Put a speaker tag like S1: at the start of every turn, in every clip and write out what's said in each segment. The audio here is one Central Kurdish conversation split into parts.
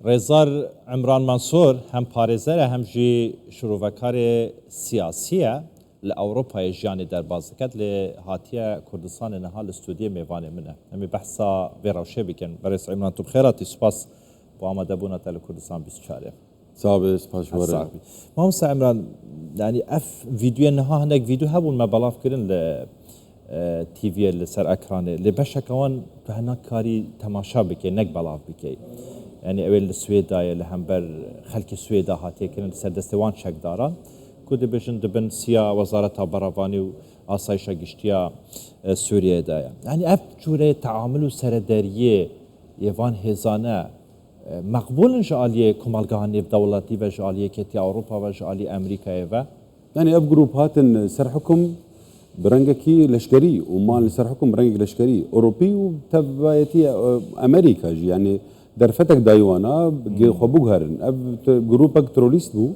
S1: رزار عمران منصور هم پارێزەرە هم جی شروعکار سیاسیه لأوروپا جیانی در باز دکت لهاتیه کردستان نها لستودیه میوان منه همی بحثا ویراوشه بکن برای عمران تو بخیراتی سپاس با آمده بونا تل کردستان 24
S2: صعب سپاس واره
S1: ما مسا عمران يعني اف فيديو نها هناك فيديو هبون ما بلاف كرن ل تي في لسر اكرانه لبشا كمان هناك كاري تماشا بكي نك بلاف بكي يعني اول السويدا اللي هم بر خلق السويدا هاتي كرن سر دستوان شك دارا كود بجن دبن سيا وزارة براواني و آسایشا گشتیا سوریه دایا يعني اف جوره تعامل سردریه يوان هزانه مقبول جاليه كمالگاهانی دولتی و جاليه کتی اروپا و جاليه امریکا و
S2: يعني اف جروب هاتن سر حكم برنجكي لشكري ومال سر حكم برنجك لشكري اوروبي وتبايتي امريكا يعني درفتك دايوانا خبوق هرن اف جروبك تروريست بو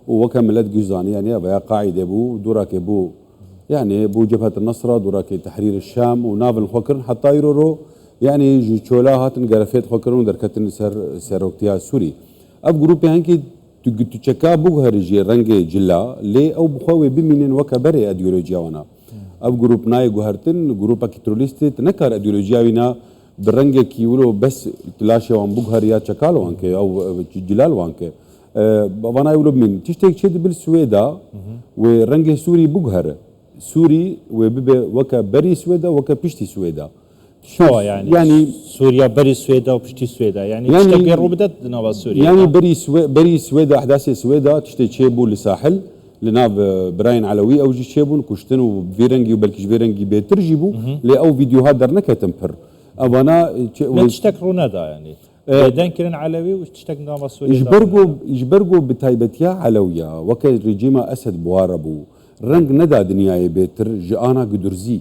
S2: وكملت جزاني يعني يا قاعده بو دوراك بو يعني بو جبهه النصره دوراك تحرير الشام ونافل خوكرن حتى يرورو يعني جولا هاتن غرفت خوكرن دركتن سر وقتها سوري اب جروب هنكي تشكا بو هرجي رنج جلا لي او بخوي بمنين وكبري ايديولوجيا وانا اب جروب ناي غهرتن جروبك تروريست نكر ايديولوجيا وينا برنج كيولو بس تلاشي وان بوغهر يا تشكال وانك او جلال وانك وانا يقولوا من تشتيك شد بالسويدا ورنج سوري بوغهر سوري وبيبي وكا بري سويدا وكا بيشتي سويدا
S1: شو يعني سوريا بري سويدا وبشتي سويدا يعني تشتي روبدت نوفا سوريا
S2: يعني بري سويدا احداث سويدا تشتي تشيبو لساحل لناف براين علوي او جي تشيبون كشتن وفيرنجي وبلكش فيرنجي بيترجبوا لي او فيديوهات درنكه تمبر انا
S1: تشتكرونا دا يعني دان كرن علوي وتشتك نوفا سوريا
S2: يجبرقوا بتايبتيا علويا وكا ريجيما اسد بواربو رنگ ندا دنیای بهتر جانا درزی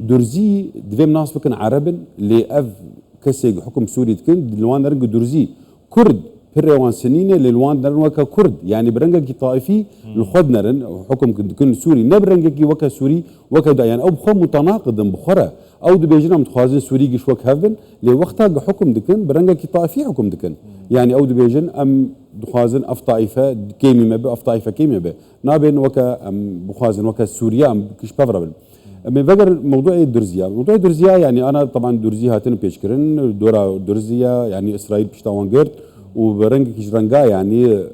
S2: درزی دویم ناس بکن عربن لی اف کسی حکم سوری تکن دلوان رنگ درزی کرد پروان سنینه للوان درن وکا کرد يعني برنگ کی طائفي الخد نرن حكم كن سوري نبرنگ کی وكا سوري وكا دا يعني او بخو متناقض بخره او دبيجنا متخازن سوري گش وك هفن لي وقتها حكم دكن برنگ کی طائفي حكم دكن يعني او دبيجن ام دخازن اف طائفه كيمي ما اف طائفه كيمي به نابن وكا ام بخازن وكا سوريا ام كش بافربل من فجر موضوع الدرزيه يعني انا طبعا درزيه هاتن بيشكرن دورا درزيه يعني اسرائيل بشتاوان جرت وبرنج كيش رنجا يعني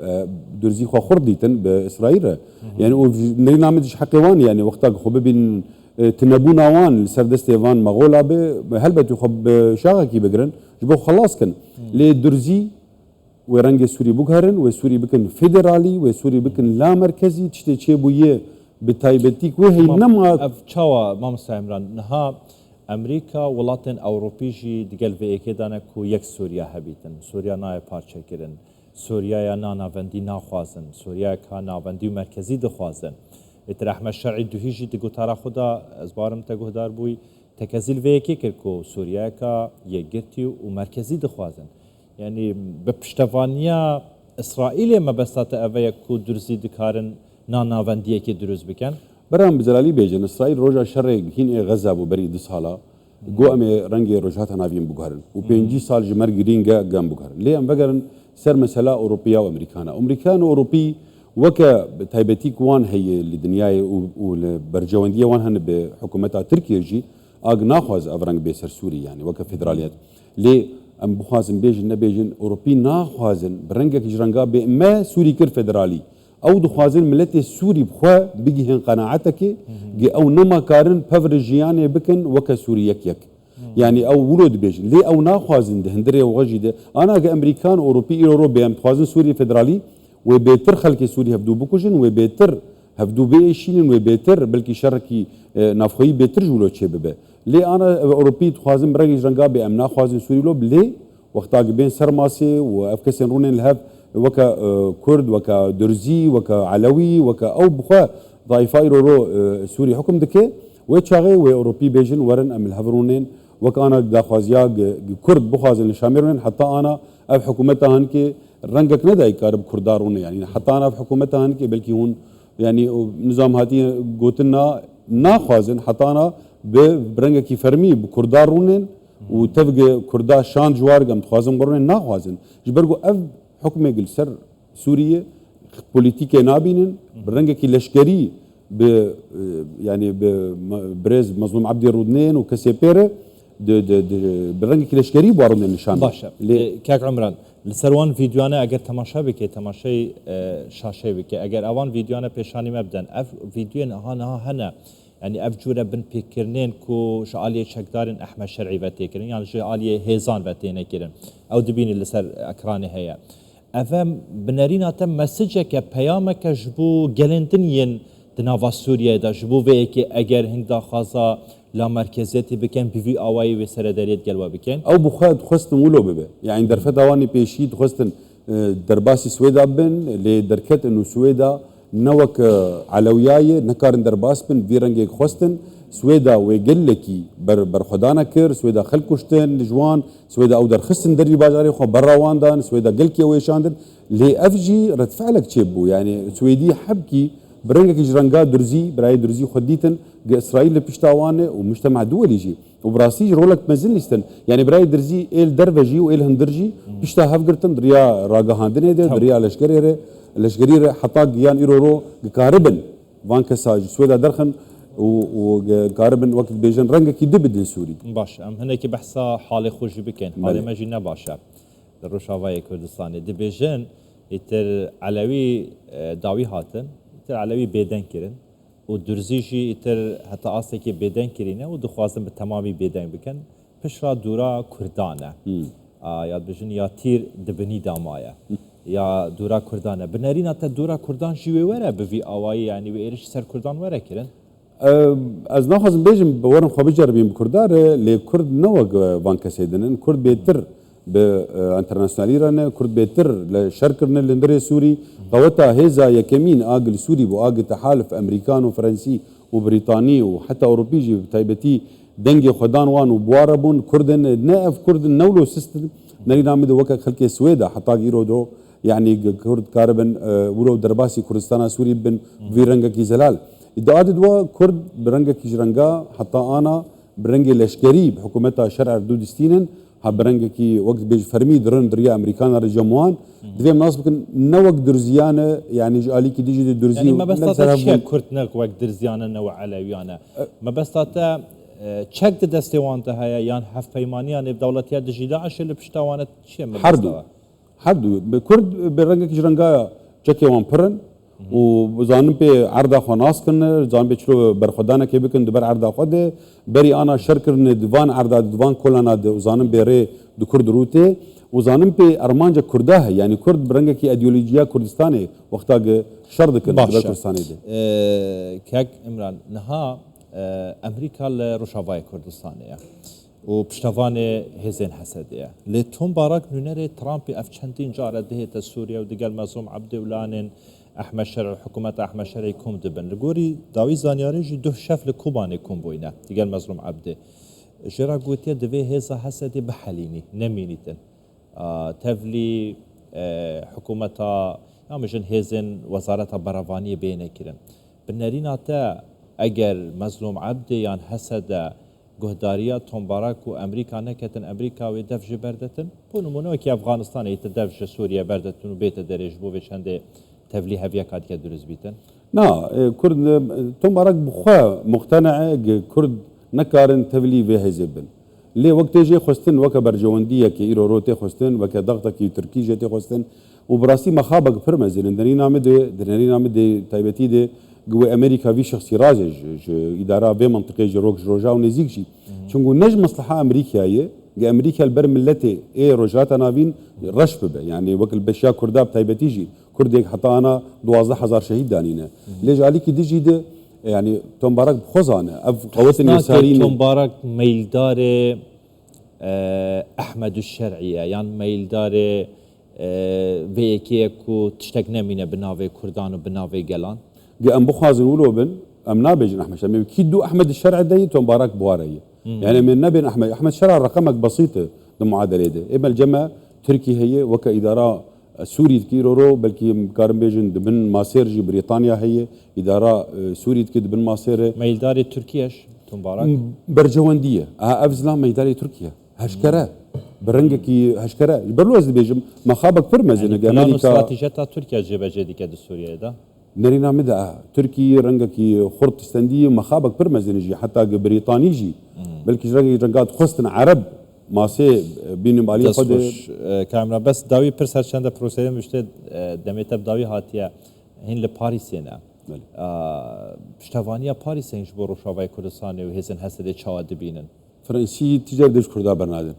S2: درزي خو خرديتن باسرائيل يعني ونامج حقيوان يعني وقتها خو بين تنبونا وان سردستيفان مغولا بهلبت خب شاغكي بقرن جبو خلاص كن لي درزي ورنج سوري بوغهرن وسوري بكن فيدرالي وسوري بكن لا مركزي تشتي تشيبويه بتايبتيك وهي نما
S1: تشاوا ما مستعمران نها امریکا ولاتن اوروپیجی دیگل و اکیدانه کو یک سوریا هبیتن سوریا نای پارچه کرن سوریا یا ناوندی ناخوازن سوریا کا ناوندی مرکزی دخوازن اترحم شرعی دوهیجی دیگو تارا خدا از بارم تگو دار بوی تکزیل و اکی کر کو سوریا کا یگرتی و مرکزی دخوازن یعنی بپشتوانیا اسرائیل ما بسات اوه کو درزی دکارن ناوندی کی دروز بکن
S2: برام بزلالي بيجن اسرائيل روجا شرق هين غزه بو بري دسالا جو ام رنگي روجات نافين بوغارن و 5 سال جمر جرينجا جام بوغارن ليه ام بغرن سر مساله اوروبيه وامريكانا امريكان اوروبي وكا تايبتيك وان هي لدنياي وبرجوانديه وان هن بحكومتها تركيا جي اغ ناخذ افرنج بيسر سوري يعني وكا فيدراليات ليه ام بخازن بيجن نبيجن اوروبي ناخذن برنجك جرنجا بما سوري كر فيدرالي او دخوازن ملت سوري بخوا بيجي قناعتك او نما كارن بفرجيان بكن وكا سوري يك يعني او ولود بيج لي او ناخوازن هندري وغجي انا كامريكان اوروبي اوروبي ام خوازن سوري فدرالي وبيتر خلك سوري هبدو بكوجن وبيتر هبدو بيشين وبيتر بلكي شركي نافخي بيتر جولو تشبه لي انا اوروبي خوازن برغي جنگا بي ام ناخوازن سوري لو بلي وقتا بين سرماسي وافكسن رونن الهب وكا كرد وكا درزي وكا علوي وكا او بخوا ضايفاي رو سوري حكم دكي وشاغي واوروبي بيجن ورن ام الهفرونين وكا انا داخوازيا كرد بخوازن الشامرين حتى انا اب حكومتها هنكي رنگك نداي كارب كردارون يعني حتى انا اب حكومتها هنكي بلكي هون يعني نظام هاتي قوتنا ناخوازن حتى انا برنگكي فرمي بكردارون وتفق كردا شان جوار قام تخوازن قرن ناخوازن جبرجو اف حكم يقل سر سوريا بوليتيكا نابين برنجك لشكري ب يعني بريز مظلوم عبدي الرودنين وكسيبيره برنجك لشكري بوارن النشان
S1: باشا كاك عمران لسروان فيديونا اگر تماشا بك تماشای شاشه بك اگر اوان فيديونا پیشانی مبدن اف فيديو هنا يعني اف جوره بن بيكرنين كو شاليه شكدارن احمد شرعي وتيكرن يعني شاليه هيزان وتينكرن او دبين لسر اكراني هيا افهم بنرينا تم مسجك بيامك جبو جلندنين دناوا سوريا دا جبو ويكي اگر هندا خازا لا مركزيتي بكن بي اواي وسر دريت جلوا بكن
S2: او بخاد خستن ولو ببه يعني در فتواني بيشيد خستن درباسي سويدا بن لدركت انه سويدا نوك علوياي نكارن درباس بن فيرنجي خستن سويدا ويقلكي بر خدانا كر سويدا خلكوشتن لجوان سويدا او در خستن دري باجاري خو براوان دان سويدا قلكي ويشاندن لي افجي رد فعلك تشبو يعني سويدي حبكي برنجك جرانجا درزي براي درزي خديتن اسرائيل بيشتاوانه ومجتمع دولي جي وبراسيج رولك مزلستن يعني براي درزي ال دربجي وال هندرجي بيشتا هفغرتن دريا راغهاندنه ده دريا لشكريره حطا جيان ايرورو كاربن فانكساج سويدا درخن وكاربن وقت بيجن رنجك دبدن سوري
S1: باش ام هناك بحثا حاله خوشي بكن حاله ماجي نباشا الروشاواي كردستاني دبيجن يتر علوي داوي هاتن يتر علوي بيدن كرن ودرزيجي يتر حتى اصلي بيدن كرينه ودخوازن بالتمامي بيدن بكن بشرا دورا كردانه ياد بجن يا تير دبني دامايا يا دورا كردانه بنرينا تا دورا كردان جيوي ورا بفي اواي يعني ويرش سر كردان ورا كرن
S2: از ناخذ بيجم بورم خو بجربين بكردار لكرد نوغ بانك سيدنن كرد بيتر بانترناسيوناليرن كرد بيتر لشركرن لندري سوري قوتا هيزا يكمين اقل سوري بو اقل تحالف امريكان وفرنسي وبريطاني وحتى اوروبي جي تايبتي دنجي خدان وان وبواربون كردن ناف كردن نولو سيستم نري نامد وكا خلكي سويدا حتى يرو دو يعني كرد كاربن ولو درباسي كردستان سوري بن فيرنجا زلال ادعاء دوا كرد برنجا كيجرنجا حتى انا برنجي لشكري بحكومتها شرع ردودستينن ها برنجا كي وقت بيج فرمي درن دريا امريكان رجموان دويم ناس بكن نوق درزيانه يعني جالي كي ديجي درزي
S1: يعني ما بس تاتا كرد نق وقت درزيانه نوع علويانه ما بس تاتا تشك دستوانته هيا يعني حف بيمانيان بدولتيا دجي داعش اللي بشتاوانه شي
S2: حردو بكرد برنجا كيجرنجا جكي وان برن وزانم به عرض خناس کنه زان به چلو برخدانه که بکن دبر عرض خود بری انا شرکرن دوان عرض دوان کلنا د زانم به ری د کرد روته وزانم به ارمانجا کرده يعني كرد برنگه کی ایدئولوژیا کردستانه وقتا شرد کنه کردستانه ده
S1: کاک عمران نها امریکا لروشاوای کردستانه و پشتوان هزین حسدیه لتون باراک نونر ترامپ افچندین جاره دهت سوریا و دیگر مظلوم عبدولانن احمد شرع حکومت احمد شرعی کوم دبن لگوری داوی زانیاری جی دو شف لکوبانه کوم بوینه دیگر مظلوم عبده جرا گوتیه دوی هزا حسدی بحلینی نمینیتن تفلی حکومتا یا مجن هزن وزارت براوانی بینه کرن بنرین تا اگر مظلوم عبده یان حسد گهداریا تنبارک و امریکا نکتن امریکا و دفج بردتن بونمونو که افغانستان ایت دفج سوریه بردتن و بیت درج بو وشنده تفلی هفیا کاد که درست بیتن
S2: نا كرد تنبارك بخوا مقتنع كرد نكارن تفلي به هزبن لي وقت يجي خستن وك برجونديه كي ايرو روتي خستن وك ضغطه كي تركي جتي خستن وبراسي مخابق فرمزن دري نام دي تايبتي دي جو امريكا في شخصي راجج اداره به منطقه جروك روجا ونزيك شي چونغو نج مصلحه امريكايه امريكا البرملتي اي روجات نافين رشف به يعني وكل بشا كردا بتايبتي جي كردك حتى انا 12000 شهيد دانينا ليش عليك ديجي ده يعني تنبارك بخزانه اف قوات اليساريين
S1: تنبارك ميلدار احمد الشرعيه يعني ميلدار ويكيكو تشتكنا من بناوي كردان وبناوي جلان
S2: ام بخازن ولو بن ام نابج احمد شرعي كيدو احمد الشرعي دي تنبارك بواريه يعني من نبي احمد شرع رقمك بسيطه المعادله دي اما الجمع تركي هي وكاداره سوري كيرورو بلكي كارم بيجن دبن ماسيرجي بريطانيا هي اداره سوري كي دبن ماسير
S1: ميلداري تركياش تنبارك
S2: برجوانديه افزلا ميداري تركيا هشكره برنجكي هشكره برلوز بيجم مخابك فرمزن
S1: يعني بلان
S2: امريكا
S1: استراتيجية تركيا جبهة ديك سوريا ده
S2: نرينا مدى تركي رنجكي خرط استندي مخابك فرمزن يجي حتى بريطاني يجي بلكي رنجات خستن عرب ماسي بين بالي خد
S1: كاميرا بس داوي برسر چند پروسه مشته دمت داوي هاتيه هين لباريسينا پشتوانیا پاریس هنج برو شاوای کردستان و هزن هسته چاواد بینن
S2: فرنسي تجار دش كردا برنادن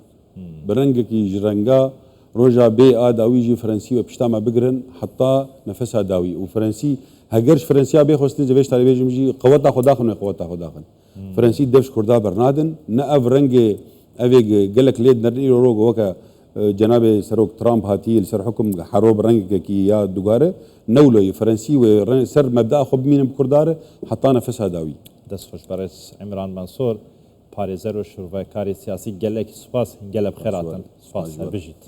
S2: برنجكي جرنجا روجا بي داوي جي فرنسي وبشتما بقرن حتى نفسها داوي وفرنسي هجرش فرنسيا بي خوستن جبش تالي بيجم جي قوتا خداخن قوتا خداخن فرنسي دش كردا برنادن نأف رنجي افيج قالك ليد نرني روج وكا جناب سروك ترامب هاتي سر حكم حروب رنجكي يا دوغاره نولو فرنسي وسر مبدا خب مين بكردار حتى نفسها داوي
S1: دست خوش برس عمران منصور پارێزەر و شوڕڤایکاری سیاسی gelek سوپاس gelek بخێراتن سوپاس بژیت